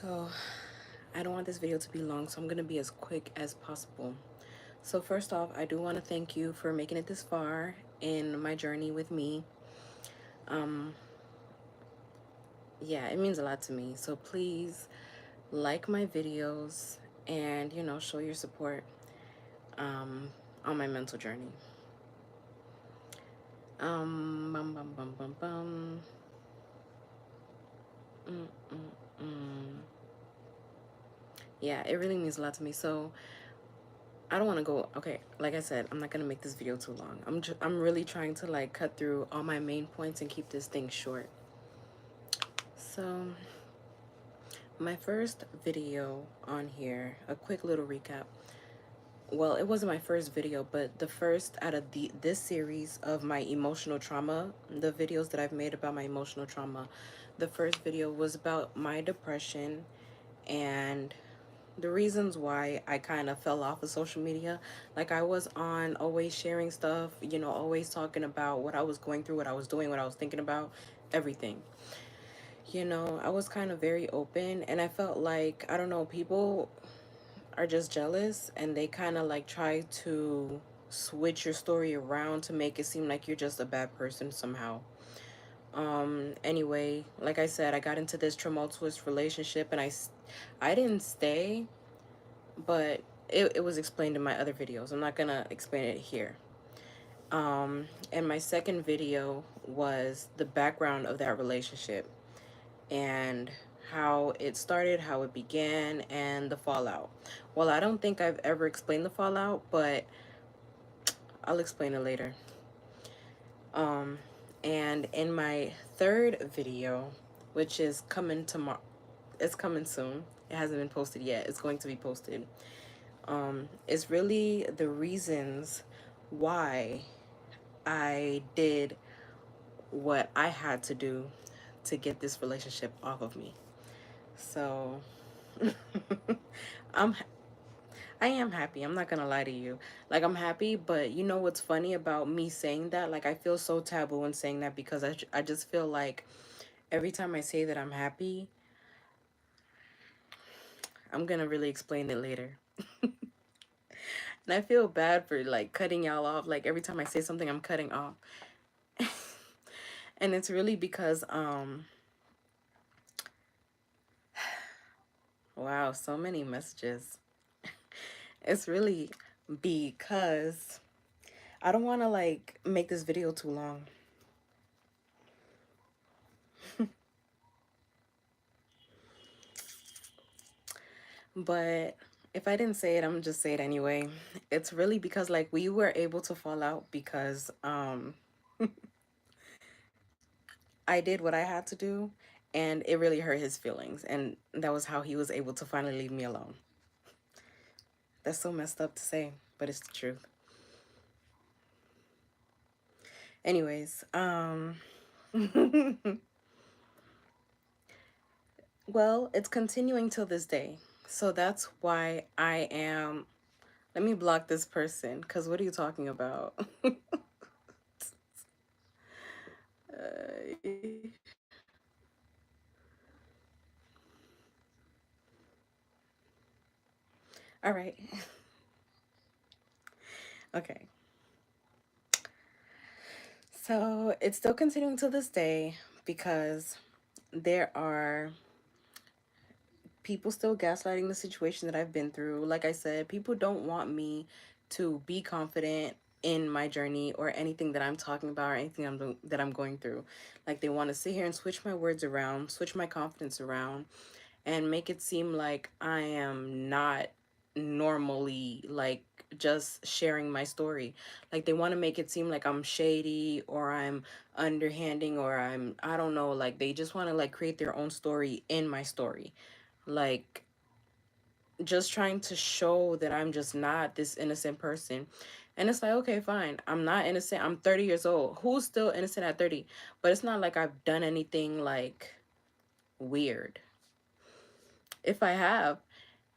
So I don't want this video to be long, so I'm gonna be as quick as possible. So first off, I do want to thank you for making it this far in my journey with me. Um, yeah, it means a lot to me. So please like my videos and show your support um, on my mental journey. Bum, bum, bum, bum, bum. Mm, mm, mm. Yeah, it really means a lot to me. So I don't want to go. Okay, like I said, I'm not gonna make this video too long. I'm really trying to like cut through all my main points and keep this thing short. So my first video on here, a quick little recap. Well, it wasn't my first video, but the first out of this series of my emotional trauma, the videos that I've made about my emotional trauma. The first video was about my depression and the reasons why I kind of fell off of social media. Like I was on always sharing stuff, always talking about what I was going through, what I was doing, what I was thinking about, everything. I was kind of very open and I felt like, I don't know, people are just jealous and they kind of like try to switch your story around to make it seem like you're just a bad person somehow. Anyway, like I said, I got into this tumultuous relationship and I didn't stay, but it was explained in my other videos. I'm not gonna explain it here. And my second video was the background of that relationship and how it started, how it began, and the fallout. Well, I don't think I've ever explained the fallout, but I'll explain it later. Um, and in my third video, which is coming tomorrow, it's coming soon. It hasn't been posted yet. It's going to be posted. It's really the reasons why I did what I had to do to get this relationship off of me. So I'm I am happy. I'm not gonna lie to you. Like I'm happy, but you know what's funny about me saying that? Like I feel so taboo in saying that because I just feel like every time I say that I'm happy, I'm gonna really explain it later. And I feel bad for like cutting y'all off. Like every time I say something, I'm cutting off. And it's really because wow, so many messages. It's really because I don't want to like make this video too long. But if I didn't say it, I'm just say it anyway. It's really because like we were able to fall out because I did what I had to do and it really hurt his feelings, and that was how he was able to finally leave me alone. That's so messed up to say, but it's the truth. Anyways, well, it's continuing till this day. So that's why I am, let me block this person because what are you talking about? uh, all right. Okay. So it's still continuing to this day because there are people still gaslighting the situation that I've been through. Like I said, people don't want me to be confident in my journey or anything that I'm talking about or anything that I'm going through. Like they want to sit here and switch my words around, switch my confidence around, and make it seem like I am not normally like just sharing my story. Like they want to make it seem like I'm shady or I'm underhanding or I don't know, like they just want to like create their own story in my story. Like just trying to show that I'm just not this innocent person. And it's like, okay, fine. I'm not innocent. I'm 30 years old. Who's still innocent at 30? But it's not like I've done anything like weird. If I have,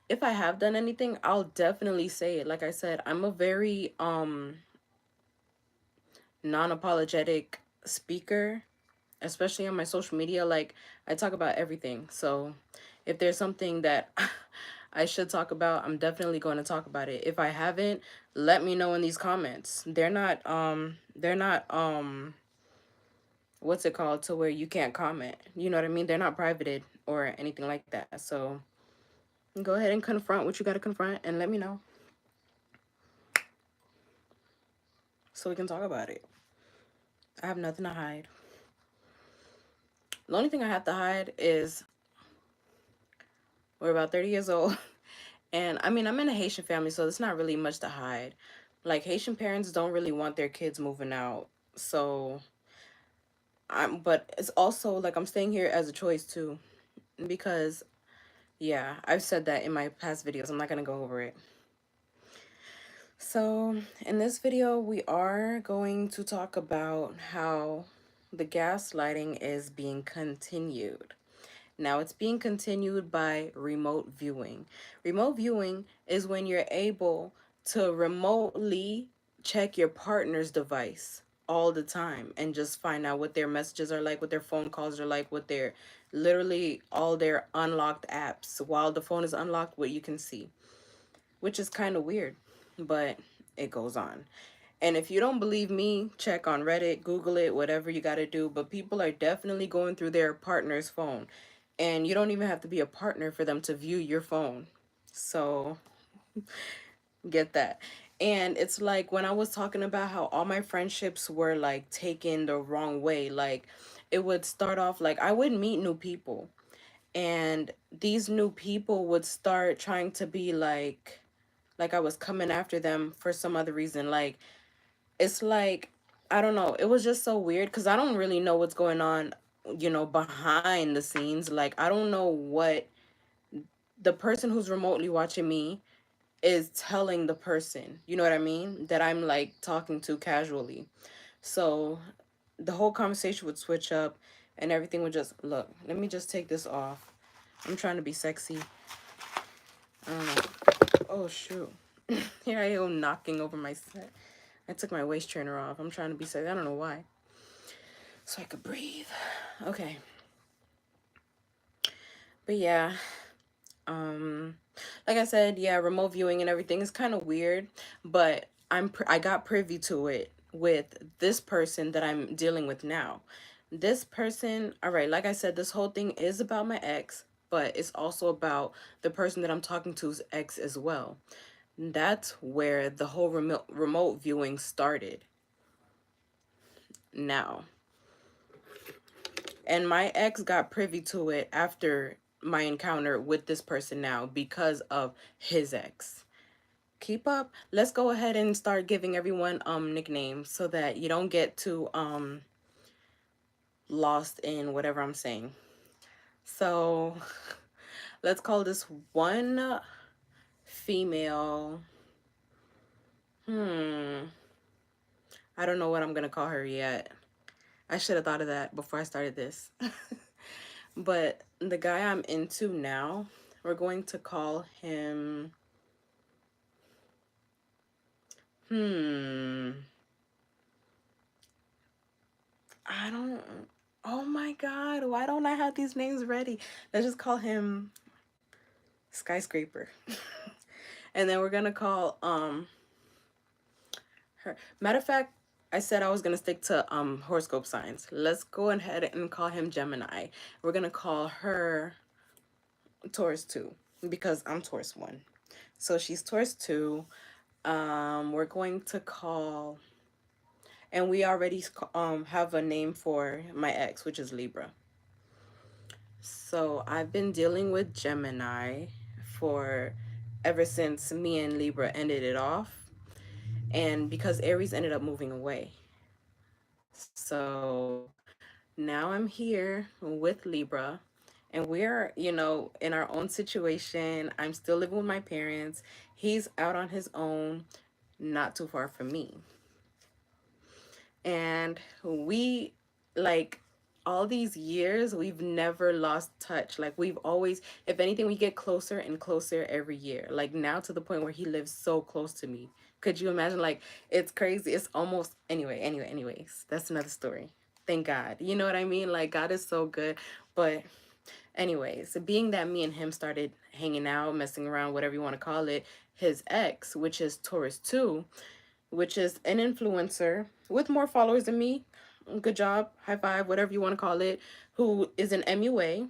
if I have done anything, I'll definitely say it. Like I said, I'm a very non-apologetic speaker, especially on my social media. Like I talk about everything. So If there's something that I should talk about, I'm definitely going to talk about it. If I haven't, let me know in these comments. They're not what's it called, to where you can't comment. You know what I mean? They're not privated or anything like that. So go ahead and confront what you got to confront and let me know so we can talk about it. I have nothing to hide. The only thing I have to hide is we're about 30 years old. And I mean, I'm in a Haitian family, so it's not really much to hide. Like, Haitian parents don't really want their kids moving out. So but it's also like I'm staying here as a choice too. Because, yeah, I've said that in my past videos. I'm not going to go over it. So, in this video, we are going to talk about how the gaslighting is being continued. Now, it's being continued by remote viewing. Remote viewing is when you're able to remotely check your partner's device all the time and just find out what their messages are like, what their phone calls are like, what their literally all their unlocked apps while the phone is unlocked, what you can see, which is kind of weird, but it goes on. And if you don't believe me, check on Reddit, Google it, whatever you got to do. But people are definitely going through their partner's phone. And you don't even have to be a partner for them to view your phone. So get that. And it's like when I was talking about how all my friendships were like taken the wrong way, like it would start off like I would meet new people. And these new people would start trying to be like I was coming after them for some other reason. Like it's like I don't know, it was just so weird because I don't really know what's going on, behind the scenes. Like I don't know what the person who's remotely watching me is telling the person, you know what I mean, that I'm like talking to casually. So the whole conversation would switch up and everything would just look, let me just take this off. I'm trying to be sexy. I don't know. Oh shoot. Here I am knocking over my set. I took my waist trainer off. I'm trying to be sexy. I don't know why. So I could breathe. Okay. But yeah, um like I said, yeah, remote viewing and everything is kind of weird, but I got privy to it with this person that I'm dealing with now. This person, all right, like I said, this whole thing is about my ex, but it's also about the person that I'm talking to's ex as well. That's where the whole remote viewing started. Now, and my ex got privy to it after my encounter with this person now because of his ex. Keep up. Let's go ahead and start giving everyone nicknames so that you don't get too lost in whatever I'm saying. So let's call this one female. I don't know what I'm gonna call her yet. I should have thought of that before I started this. But the guy I'm into now, we're going to call him I don't oh my god, why don't I have these names ready? Let's just call him Skyscraper. And then we're gonna call her, matter of fact, I said I was gonna stick to horoscope signs. Let's go ahead and call him Gemini. We're gonna call her Taurus 2 because I'm Taurus 1. So she's Taurus 2. We're going to call, and we already have a name for my ex, which is Libra. So I've been dealing with Gemini for ever since me and Libra ended it off, and because Aries ended up moving away. So now I'm here with Libra, and we're, in our own situation. I'm still living with my parents. He's out on his own, not too far from me. And we, like, all these years, we've never lost touch. Like, we've always, if anything, we get closer and closer every year. Like, now to the point where he lives so close to me. Could you imagine? Like, it's crazy. It's almost, anyways, that's another story. Thank God. You know what I mean? Like, God is so good. But Anyways, being that me and him started hanging out, messing around, whatever you want to call it, his ex, which is Taurus 2, which is an influencer with more followers than me, good job, high five, whatever you want to call it, who is an MUA,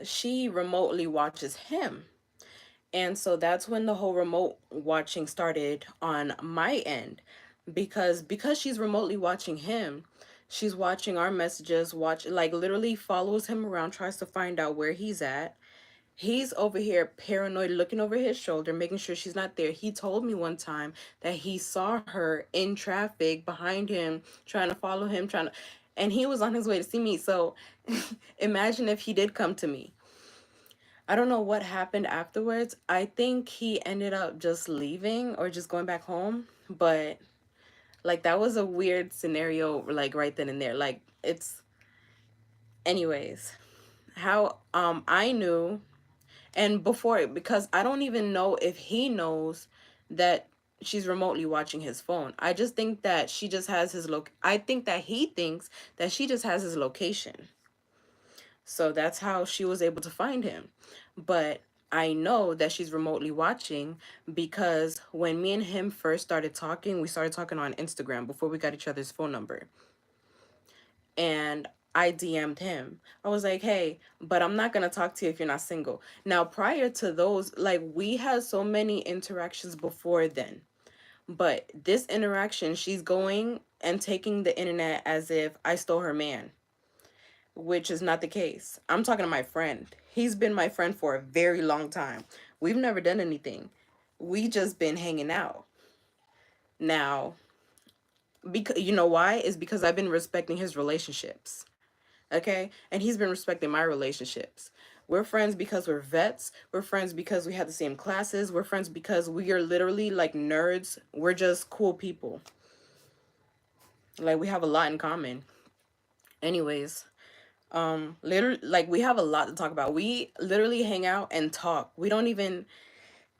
she remotely watches him. And so that's when the whole remote watching started on my end, because she's remotely watching him, she's watching our messages, watch, like, literally follows him around, tries to find out where he's at. He's over here paranoid, looking over his shoulder, making sure she's not there. He told me one time that he saw her in traffic behind him, trying to follow him, and he was on his way to see me. So imagine if he did come to me. I don't know what happened afterwards. I think he ended up just leaving or just going back home. But like that was a weird scenario, like right then and there. Like it's, anyways, how I knew, and before, because I don't even know if he knows that she's remotely watching his phone. I just think that she just has his I think that he thinks that she just has his location. So that's how she was able to find him. But I know that she's remotely watching because when me and him first started talking, we started talking on Instagram before we got each other's phone number. And I DM'd him. I was like, hey, but I'm not going to talk to you if you're not single. Now, prior to those, like, we had so many interactions before then. But this interaction, she's going and taking the internet as if I stole her man, which is not the case. I'm talking to my friend. He's been my friend for a very long time. We've never done anything. We just been hanging out. Now, because you know why? Is because I've been respecting his relationships. Okay? And he's been respecting my relationships. We're friends because we're vets. We're friends because we had the same classes. We're friends because we are literally like nerds. We're just cool people. Like we have a lot in common. Anyways, literally, like, we have a lot to talk about. We literally hang out and talk. We don't even,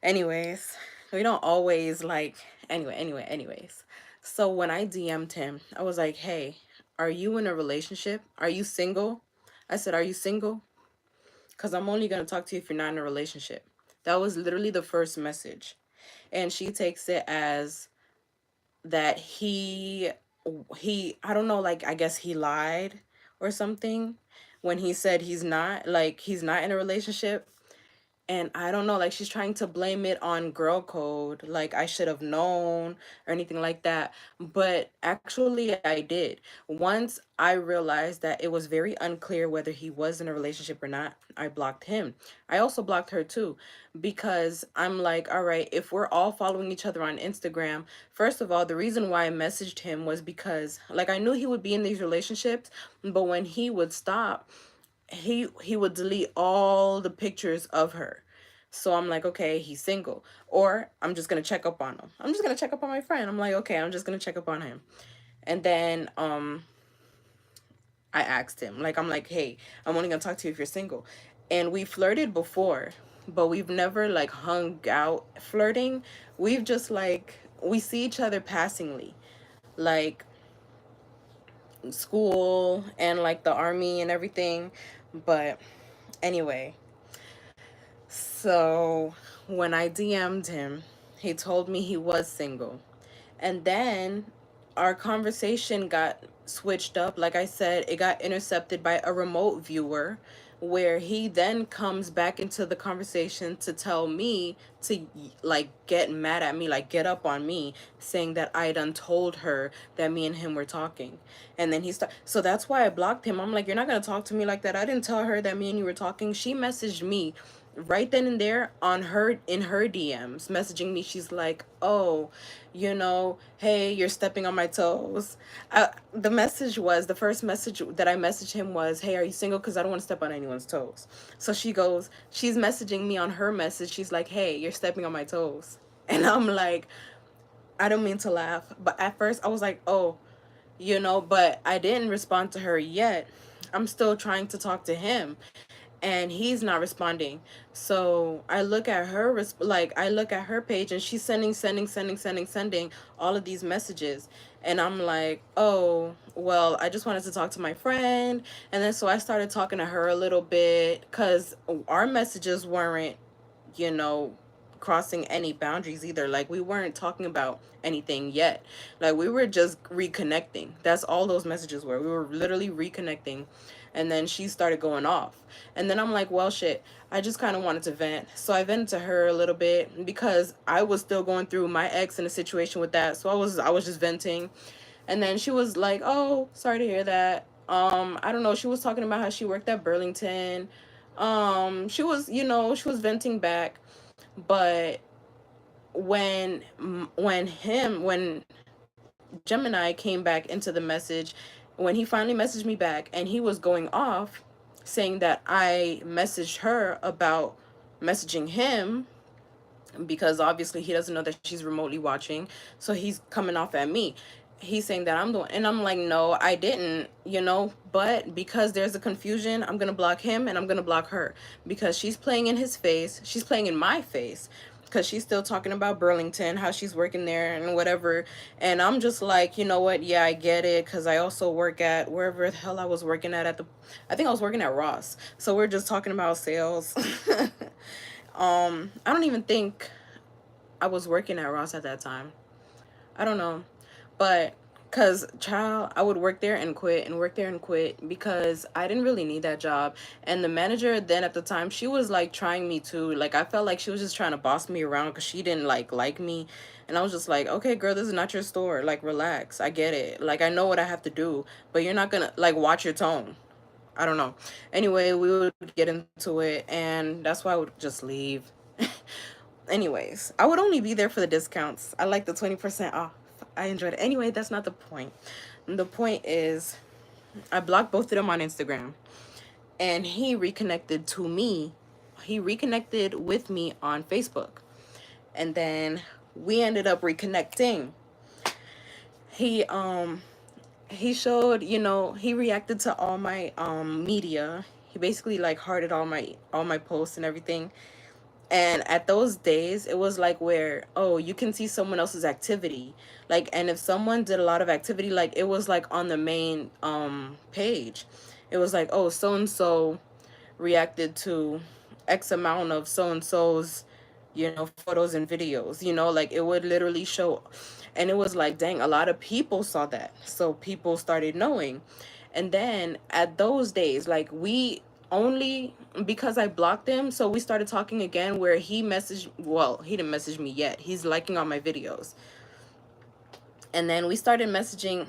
anyways, we don't always like, anyways. So when I DM'd him, I was like, hey, are you in a relationship? Are you single? I said, are you single? Because I'm only going to talk to you if you're not in a relationship. That was literally the first message. And she takes it as that he I don't know, like, I guess he lied or something when he said he's not in a relationship. And I don't know, like, she's trying to blame it on girl code, like I should have known or anything like that. But actually, I did. Once I realized that it was very unclear whether he was in a relationship or not, I blocked him. I also blocked her too, because I'm like, all right, if we're all following each other on Instagram, first of all, the reason why I messaged him was because, like, I knew he would be in these relationships, but when he would stop, he would delete all the pictures of her. So I'm like, okay, he's single. Or I'm just gonna check up on him. I'm just gonna check up on my friend. I'm like, okay, I'm just gonna check up on him. And then I asked him, like, I'm like, hey, I'm only gonna talk to you if you're single. And we flirted before, but we've never like hung out flirting. We've just like, we see each other passingly, like school and like the army and everything. But anyway, so when I DM'd him, he told me he was single. And then our conversation got switched up. Like I said, it got intercepted by a remote viewer, where he then comes back into the conversation to tell me to like get mad at me, like get up on me, saying that I done told her that me and him were talking. And then so that's why I blocked him. I'm like, you're not gonna talk to me like that. I didn't tell her that me and you were talking. She messaged me right then and there on her, in her DMs, messaging me. She's like, oh, hey, you're stepping on my toes. The message was, the first message that I messaged him was, hey, are you single? Because I don't want to step on anyone's toes. So she's messaging me on her message. She's like, hey, you're stepping on my toes. And I'm like, I don't mean to laugh, but at first I was like, oh, but I didn't respond to her yet. I'm still trying to talk to him. and he's not responding. So I look at her I look at her page, and she's sending all of these messages. And I'm like, oh well, I just wanted to talk to my friend. And then so I started talking to her a little bit, because our messages weren't, you know, crossing any boundaries either. Like, we weren't talking about anything yet. Like, we were just reconnecting. That's all those messages were. We were literally reconnecting. And then she started going off. And then I'm like, well, shit, I just kind of wanted to vent. So I vented to her a little bit, because I was still going through my ex in a situation with that. So I was just venting. And then she was like, oh, sorry to hear that. I don't know, she was talking about how she worked at Burlington. She was, she was venting back. But when Gemini came back into the message, when he finally messaged me back, and he was going off, saying that I messaged her about messaging him, because obviously he doesn't know that she's remotely watching. So he's coming off at me. He's saying that I'm the one, and I'm like, no, I didn't, but because there's a confusion, I'm gonna block him and I'm gonna block her, because she's playing in his face, she's playing in my face, because she's still talking about Burlington, how she's working there and whatever. And I'm just like, you know what, yeah, I get it, because I also work at wherever the hell I was working at the, I think I was working at Ross. So we're just talking about sales. I don't even think I was working at Ross at that time. I don't know. But because, child, I would work there and quit and work there and quit, because I didn't really need that job. And the manager then at the time, she was like trying me too. Like, I felt like she was just trying to boss me around, because she didn't like me. And I was just like, okay, girl, this is not your store. Like, relax. I get it. Like, I know what I have to do, but you're not gonna, like, watch your tone. I don't know. Anyway, we would get into it, and that's why I would just leave. Anyways, I would only be there for the discounts. I like the 20% off. I enjoyed it. Anyway, that's not the point. The point is, I blocked both of them on Instagram, and he reconnected to me. He reconnected with me on Facebook, and then we ended up reconnecting. He he showed, he reacted to all my media. He basically like hearted all my posts and everything. And at those days, it was like where, oh, you can see someone else's activity. Like, and if someone did a lot of activity, like, it was like on the main page. It was like, oh, so and so reacted to X amount of so and so's, photos and videos, like, it would literally show. And it was like, dang, a lot of people saw that. So people started knowing. And then at those days, like, we only, because I blocked him, so we started talking again, where he messaged, well, he didn't message me yet. He's liking all my videos. And then we started messaging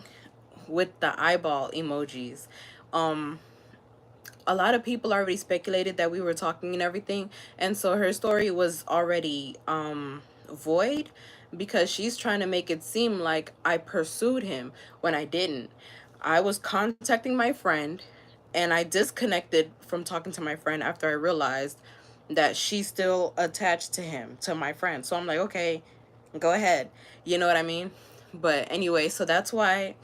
with the eyeball emojis. Um, a lot of people already speculated that we were talking and everything, and so her story was already void, because she's trying to make it seem like I pursued him when I didn't. I was contacting my friend, and I disconnected from talking to my friend after I realized that she's still attached to him, to my friend. So I'm like, okay, go ahead, you know what I mean? But anyway, so that's why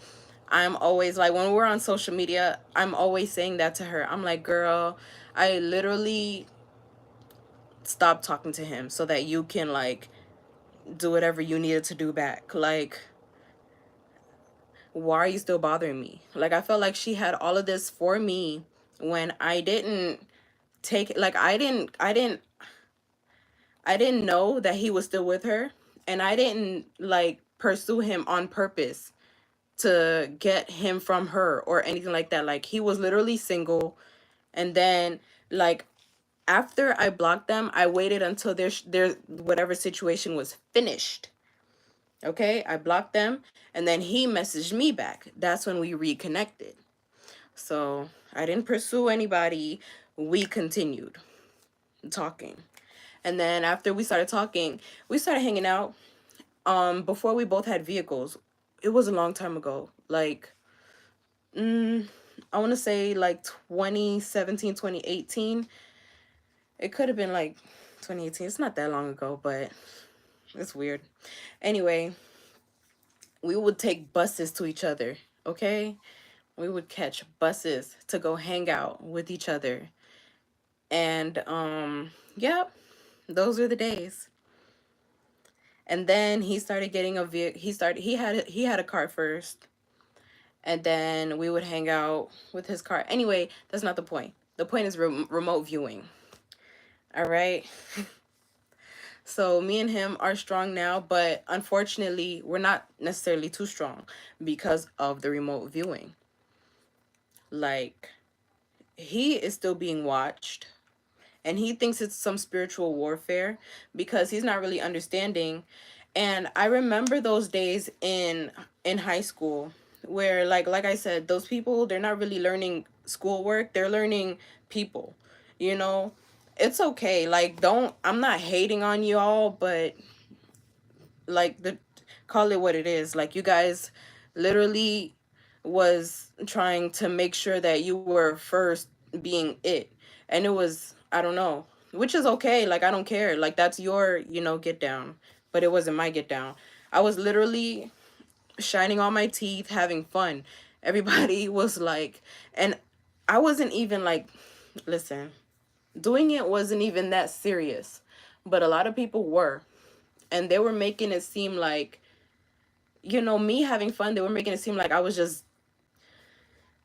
I'm always like, when we're on social media, I'm always saying that to her. I'm like, girl, I literally stopped talking to him so that you can, like, do whatever you needed to do back. Like, why are you still bothering me? Like, I felt like she had all of this for me when I didn't take, like, I didn't know that he was still with her, and I didn't, like, pursue him on purpose to get him from her or anything like that. Like, he was literally single. And then, like, after I blocked them, I waited until their whatever situation was finished. Okay, I blocked them, and then he messaged me back. That's when we reconnected. So I didn't pursue anybody. We continued talking. And then after we started talking, we started hanging out. Before we both had vehicles. It was a long time ago. Like, I want to say like 2017, 2018. It could have been like 2018. It's not that long ago, but it's weird. Anyway, we would take buses to each other, okay? We would catch buses to go hang out with each other. And yeah, those were the days. And then he started getting a he had a car first, and then we would hang out with his car. Anyway, that's not the point. The point is remote viewing. All right. So me and him are strong now, but unfortunately, we're not necessarily too strong because of the remote viewing. Like, he is still being watched, and he thinks it's some spiritual warfare because he's not really understanding. And I remember those days in high school where, like I said, those people, they're not really learning schoolwork, they're learning people, you know. It's okay, like, don't, I'm not hating on you all, but like, the call it what it is. Like, you guys literally was trying to make sure that you were first being it, and it was, I don't know, which is okay. Like, I don't care, like, that's your, get down, but it wasn't my get down. I was literally shining all my teeth, having fun. Everybody was like, and I wasn't even like, listen, doing it wasn't even that serious, but a lot of people were, and they were making it seem like, me having fun, they were making it seem like I was just,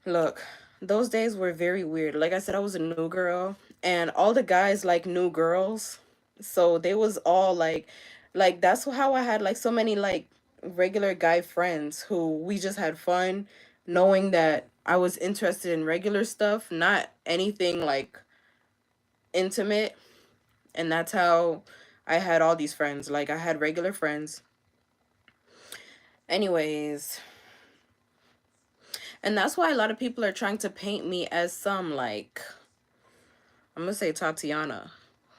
look, those days were very weird. Like I said, I was a new girl, and all the guys like new girls. So they was all like that's how I had like so many like regular guy friends who we just had fun, knowing that I was interested in regular stuff, not anything like intimate. And that's how I had all these friends. Like, I had regular friends. Anyways, and that's why a lot of people are trying to paint me as some, like, I'm gonna say Tatiana,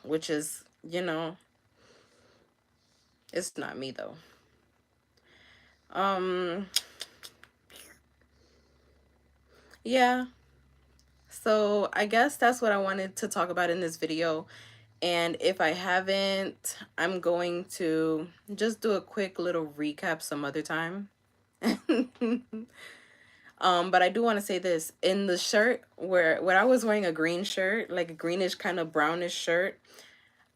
which is, it's not me though. Um, yeah. So I guess that's what I wanted to talk about in this video. And if I haven't, I'm going to just do a quick little recap some other time. But I do want to say this. In the shirt where I was wearing a green shirt, like a greenish kind of brownish shirt,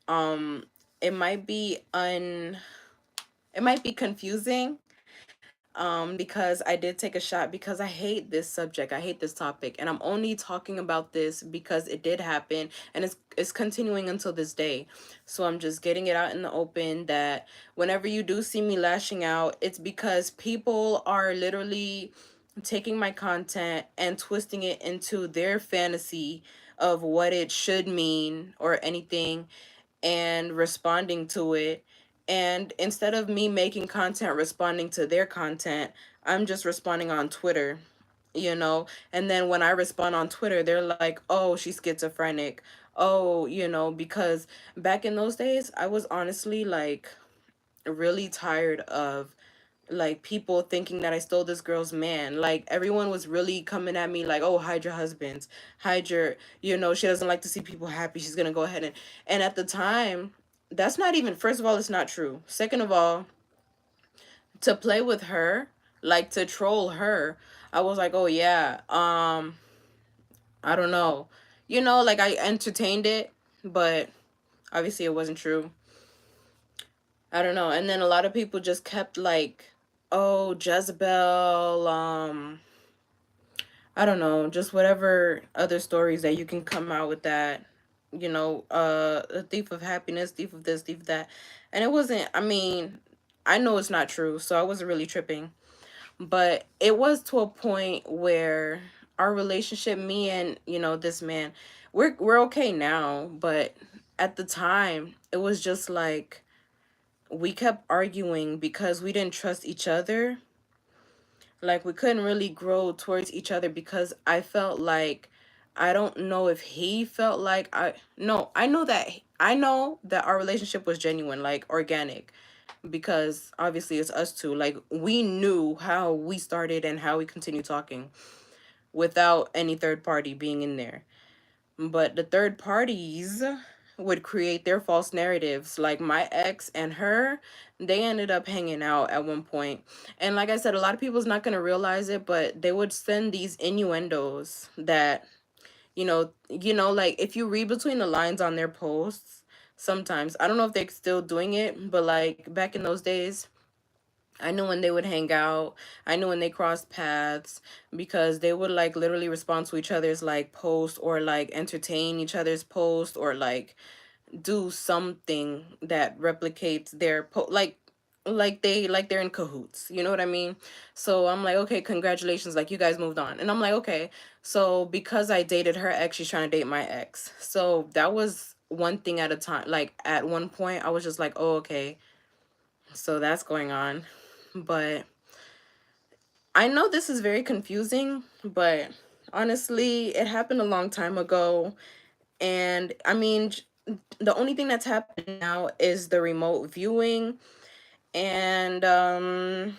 um, it might be it might be confusing, because I did take a shot because I hate this subject. I hate this topic, and I'm only talking about this because it did happen, and it's continuing until this day. So I'm just getting it out in the open that whenever you do see me lashing out, it's because people are literally taking my content and twisting it into their fantasy of what it should mean or anything, and responding to it. And instead of me making content responding to their content, I'm just responding on Twitter, you know? And then when I respond on Twitter, they're like, oh, she's schizophrenic. Oh, because back in those days, I was honestly like really tired of like people thinking that I stole this girl's man. Like, everyone was really coming at me like, oh, hide your husbands, hide your, she doesn't like to see people happy, she's gonna go ahead and at the time, that's not even, first of all, it's not true. Second of all, to play with her, like to troll her, I was like, oh yeah, I don't know. Like, I entertained it, but obviously it wasn't true. I don't know. And then a lot of people just kept like, oh, Jezebel, I don't know, just whatever other stories that you can come out with that, a thief of happiness, thief of this, thief of that. And it wasn't, I mean, I know it's not true, so I wasn't really tripping. But it was to a point where our relationship, me and, this man, we're okay now, but at the time, it was just like we kept arguing because we didn't trust each other. Like, we couldn't really grow towards each other because I felt like, I don't know if he felt like, no, I know that our relationship was genuine, like organic, because obviously it's us two. Like, we knew how we started and how we continue talking without any third party being in there. But the third parties would create their false narratives. Like, my ex and her, they ended up hanging out at one point. And like I said, a lot of people's not going to realize it, but they would send these innuendos that, Like if you read between the lines on their posts, sometimes, I don't know if they're still doing it, but like back in those days, I knew when they would hang out. I knew when they crossed paths, because they would like literally respond to each other's like posts, or like entertain each other's posts, or like do something that replicates their they're in cahoots, you know what I mean? So I'm like, okay, congratulations, like you guys moved on. And I'm like, okay, so because I dated her ex, she's trying to date my ex. So that was one thing at a time. Like at one point I was just like, oh, okay, so that's going on. But I know this is very confusing, but honestly, it happened a long time ago. And I mean, the only thing that's happening now is the remote viewing. And the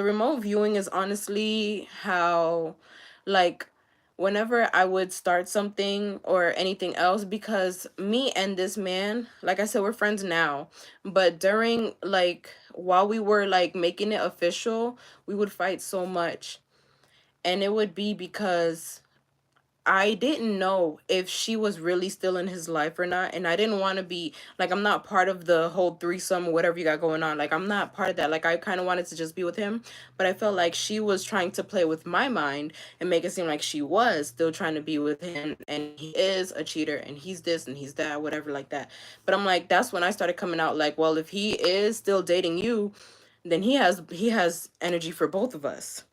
remote viewing is honestly how, like, whenever I would start something or anything else, because me and this man, like I said, we're friends now, but during like while we were like making it official, we would fight so much. And it would be because I didn't know if she was really still in his life or not. And I didn't want to be like, I'm not part of the whole threesome or whatever you got going on. Like, I'm not part of that. Like, I kind of wanted to just be with him. But I felt like she was trying to play with my mind and make it seem like she was still trying to be with him. And he is a cheater and he's this and he's that, whatever, like that. But I'm like, that's when I started coming out like, well, if he is still dating you, then he has energy for both of us.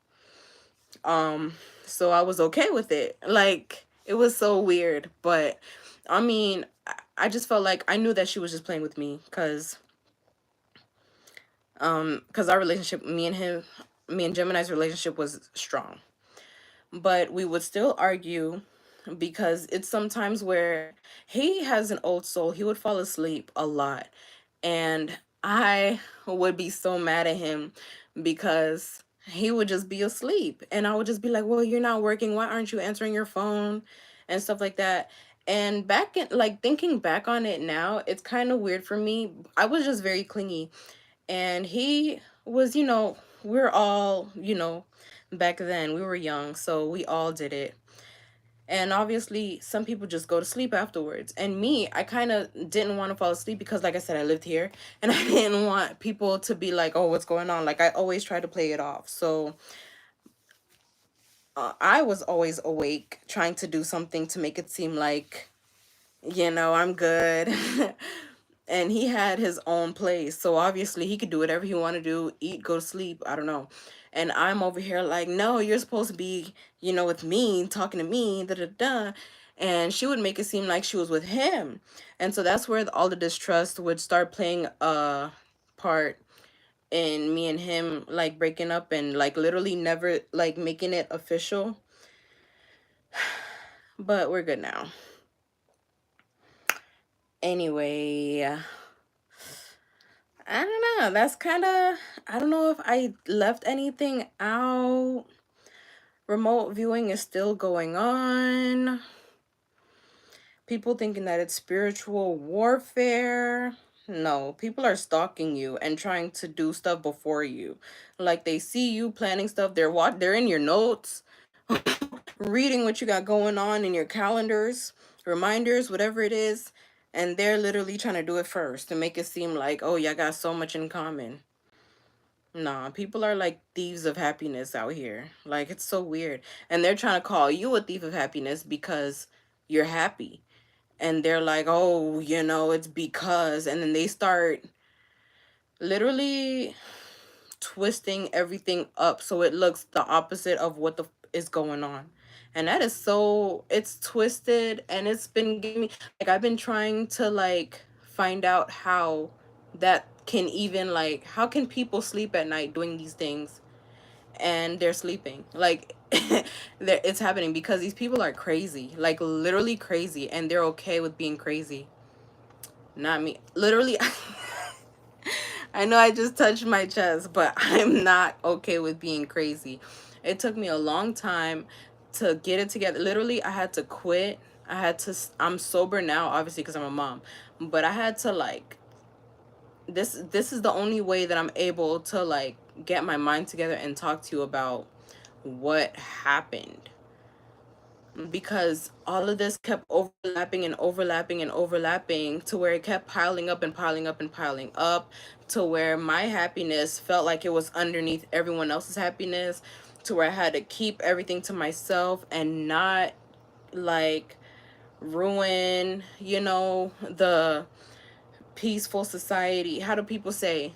Um, so I was okay with it. Like it was so weird, but I mean, I just felt like I knew that she was just playing with me, cuz our relationship, me and Gemini's relationship was strong. But we would still argue, because it's sometimes where he has an old soul. He would fall asleep a lot, and I would be so mad at him because he would just be asleep, and I would just be like, well, you're not working, why aren't you answering your phone, and stuff like that. And back in, like, thinking back on it now, it's kind of weird for me. I was just very clingy, and he was, we're all, back then we were young, so we all did it. And obviously, some people just go to sleep afterwards. And me, I kind of didn't want to fall asleep because, like I said, I lived here. And I didn't want people to be like, oh, what's going on? Like, I always try to play it off. So I was always awake, trying to do something to make it seem like, I'm good. And he had his own place. So obviously he could do whatever he want to do, eat, go to sleep, I don't know. And I'm over here like, no, you're supposed to be, with me, talking to me, da da da. And she would make it seem like she was with him. And so that's where all the distrust would start playing a part in me and him like breaking up, and like literally never like making it official. But we're good now. Anyway, I don't know. That's kind of, I don't know if I left anything out. Remote viewing is still going on. People thinking that it's spiritual warfare. No, people are stalking you and trying to do stuff before you. Like they see you planning stuff. They're in your notes, reading what you got going on in your calendars, reminders, whatever it is, and they're literally trying to do it first to make it seem like, oh, y'all got so much in common. Nah, people are like thieves of happiness out here. Like it's so weird. And they're trying to call you a thief of happiness because you're happy. And they're like, "Oh, it's because." And then they start literally twisting everything up so it looks the opposite of what is going on. And that is so, it's twisted, and it's been giving me, like, I've been trying to like find out how that can even, like, how can people sleep at night doing these things and they're sleeping, like, it's happening because these people are crazy, like literally crazy, and they're okay with being crazy. Not me, literally. I know I just touched my chest, but I'm not okay with being crazy. It took me a long time to get it together. Literally, I had to quit. I'm sober now, obviously, because I'm a mom. But I had to, like, this is the only way that I'm able to, like, get my mind together and talk to you about what happened. because all of this kept overlapping and overlapping and overlapping to where it kept piling up and piling up and piling up, to where my happiness felt like it was underneath everyone else's happiness, to where I had to keep everything to myself and not like ruin, the peaceful society. How do people say,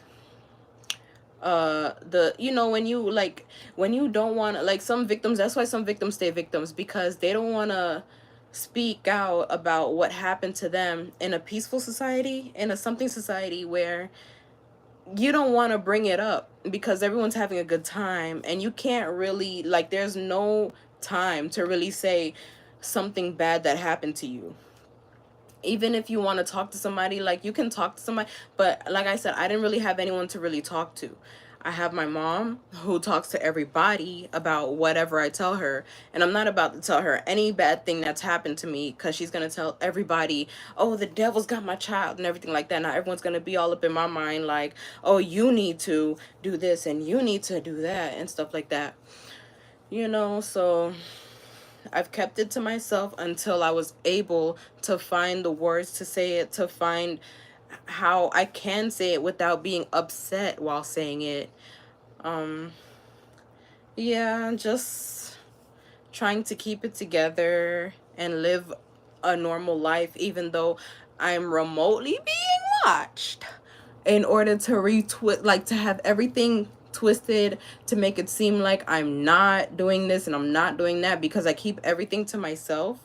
the when you like, when you don't want to, like, some victims, that's why some victims stay victims, because they don't want to speak out about what happened to them in a peaceful society, in a something society where you don't want to bring it up because everyone's having a good time, and you can't really, like, there's no time to really say something bad that happened to you. Even if you want to talk to somebody, like, you can talk to somebody, but like I said, I didn't really have anyone to really talk to. I have my mom who talks to everybody about whatever I tell her, and I'm not about to tell her any bad thing that's happened to me, because she's going to tell everybody, oh, the devil's got my child and everything like that. Now everyone's going to be all up in my mind like, oh, you need to do this and you need to do that and stuff like that. So I've kept it to myself until I was able to find the words to say it, to find how I can say it without being upset while saying it. Um, yeah, just trying to keep it together and live a normal life, even though I'm remotely being watched, in order to retwist, like, to have everything twisted to make it seem like I'm not doing this and I'm not doing that, because I keep everything to myself,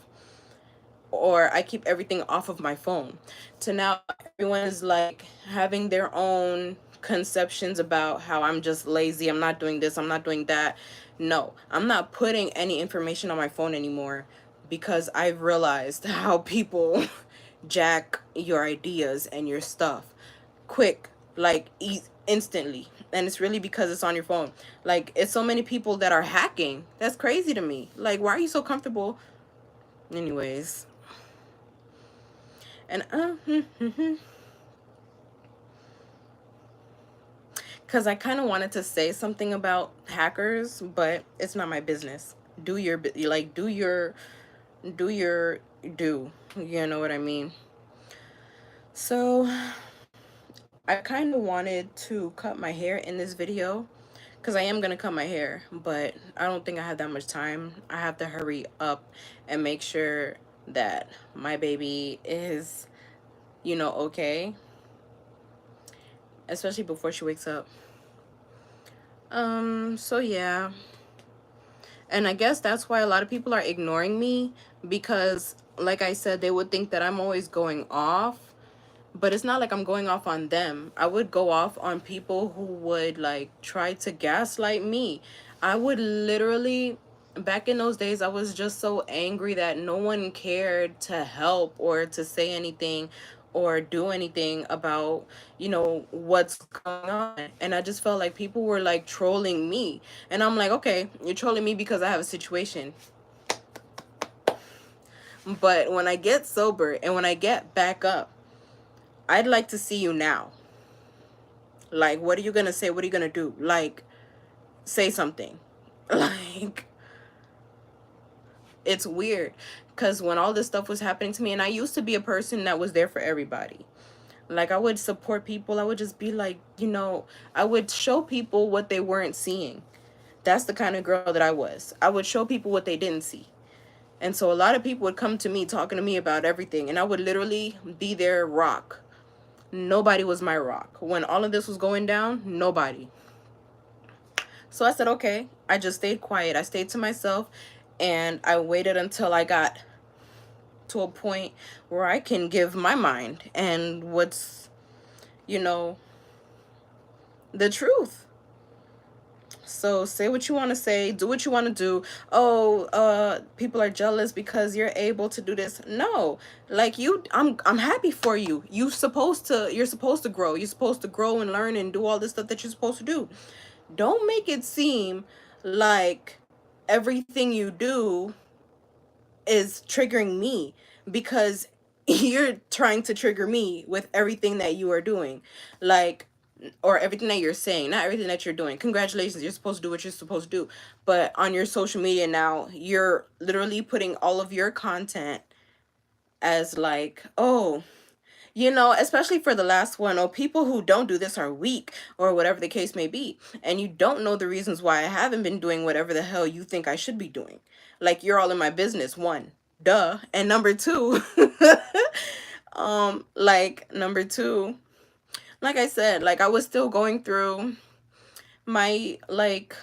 or I keep everything off of my phone. To now everyone is like having their own conceptions about how I'm just lazy, I'm not doing this, I'm not doing that. No, I'm not putting any information on my phone anymore, because I've realized how people jack your ideas and your stuff quick, like instantly. And it's really because it's on your phone. Like, it's so many people that are hacking. That's crazy to me. Like, why are you so comfortable? Anyways, and because I kind of wanted to say something about hackers, but it's not my business. Do your like, do your do. You know what I mean? So I kind of wanted to cut my hair in this video, because I am gonna cut my hair, but I don't think I have that much time. I have to hurry up and make sure that my baby is, okay, especially before she wakes up. So yeah. And I guess that's why a lot of people are ignoring me, because like I said, they would think that I'm always going off, but it's not like I'm going off on them. I would go off on people who would like try to gaslight me. I would literally, back in those days, I was just so angry that no one cared to help or to say anything or do anything about, what's going on. And I just felt like people were like trolling me. And I'm like, okay, you're trolling me because I have a situation. But when I get sober and when I get back up, I'd like to see you now. Like, what are you gonna say? What are you gonna do? Like, say something. Like, it's weird. Because when all this stuff was happening to me, and I used to be a person that was there for everybody. Like, I would support people. I would just be like, I would show people what they weren't seeing. That's the kind of girl that I was. I would show people what they didn't see. And so a lot of people would come to me talking to me about everything, and I would literally be their rock. Nobody was my rock. When all of this was going down, nobody. So I said, okay. I just stayed quiet. I stayed to myself, and I waited until I got to a point where I can give my mind and what's, you know, the truth. So say what you want to say, do what you want to do. Oh, people are jealous because you're able to do this. No, like, I'm happy for you. You're supposed to grow. You're supposed to grow and learn and do all this stuff that you're supposed to do. Don't make it seem like everything you do is triggering me, because you're trying to trigger me with everything that you are doing. Like, or everything that you're saying, not everything that you're doing. Congratulations, you're supposed to do what you're supposed to do. But on your social media now, you're literally putting all of your content as like, oh, especially for the last one, oh, people who don't do this are weak, or whatever the case may be. And you don't know the reasons why I haven't been doing whatever the hell you think I should be doing. Like, you're all in my business, one. Duh. And number two, number two, like I said, like, I was still going through my, like,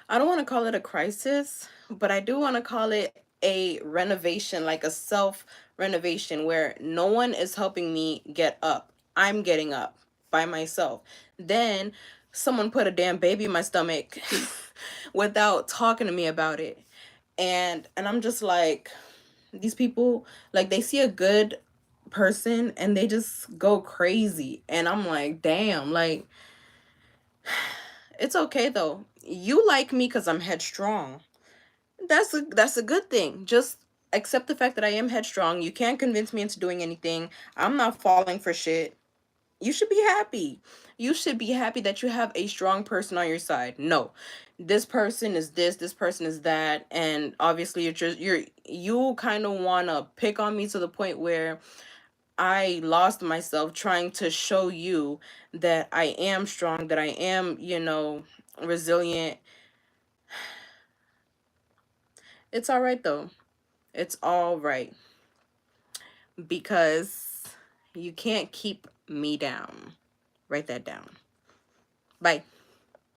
I don't want to call it a crisis, but I do want to call it a renovation, like a self renovation where no one is helping me get up. I'm getting up by myself. Then someone put a damn baby in my stomach without talking to me about it. And I'm just like, these people, like, they see a good person and they just go crazy. And I'm like, damn, like, it's okay though. You like me because I'm headstrong. That's a good thing. Just accept the fact that I am headstrong. You can't convince me into doing anything. I'm not falling for shit. You should be happy. You should be happy that you have a strong person on your side. No. This person is this person is that, and obviously you kind of want to pick on me to the point where I lost myself trying to show you that I am strong, that I am, resilient. It's all right though. It's all right because you can't keep me down. Write that down. Bye.